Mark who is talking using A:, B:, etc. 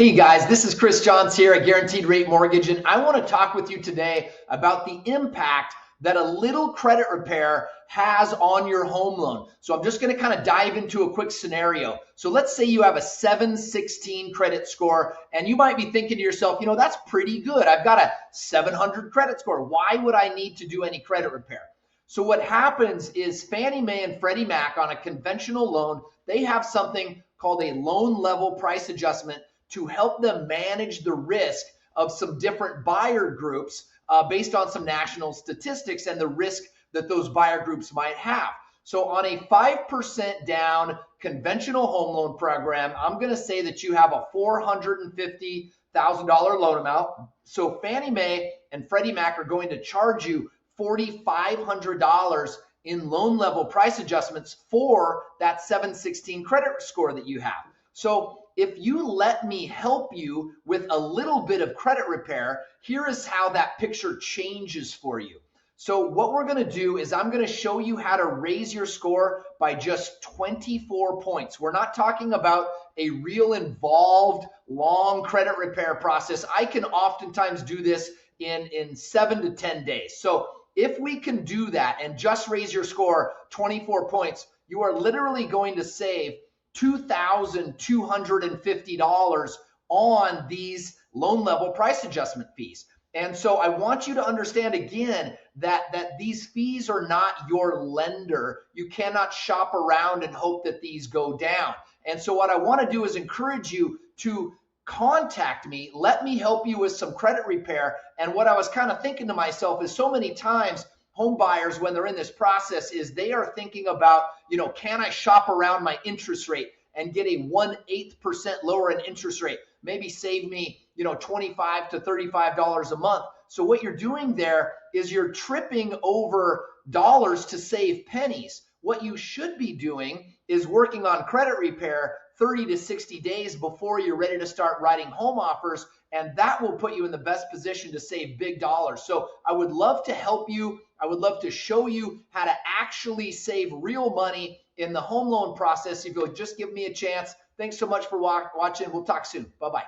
A: Hey guys, this is Chris Johns here at Guaranteed Rate Mortgage, and I want to talk with you today about the impact that a little credit repair has on your home loan. So I'm just going to kind of dive into a quick scenario. So let's say you have a 716 credit score, and you might be thinking to yourself, that's pretty good. I've got a 700 credit score. Why would I need to do any credit repair? So what happens is Fannie Mae and Freddie Mac on a conventional loan, they have something called a loan level price adjustment to help them manage the risk of some different buyer groups based on some national statistics and the risk that those buyer groups might have. So on a 5% down conventional home loan program, I'm going to say that you have a $450,000 loan amount. So Fannie Mae and Freddie Mac are going to charge you $4,500 in loan level price adjustments for that 716 credit score that you have. So if you let me help you with a little bit of credit repair, here is how that picture changes for you. So what we're going to do is I'm going to show you how to raise your score by just 24 points. We're not talking about a real involved long credit repair process. I can oftentimes do this in 7 to 10 days. So if we can do that and just raise your score 24 points, you are literally going to save $2,250 on these loan level price adjustment fees. And so I want you to understand again that these fees are not your lender. You cannot shop around and hope that these go down. And so what I want to do is encourage you to contact me. Let me help you with some credit repair. And what I was kind of thinking to myself is so many times home buyers, when they're in this process, is they are thinking about, can I shop around my interest rate and get a 1/8% lower in interest rate? Maybe save me, $25 to $35 a month. So what you're doing there is you're tripping over dollars to save pennies. What you should be doing is working on credit repair 30 to 60 days before you're ready to start writing home offers, and that will put you in the best position to save big dollars. So I would love to help you. I would love to show you how to actually save real money in the home loan process if you'll just give me a chance. Thanks so much for watching. We'll talk soon. Bye-bye.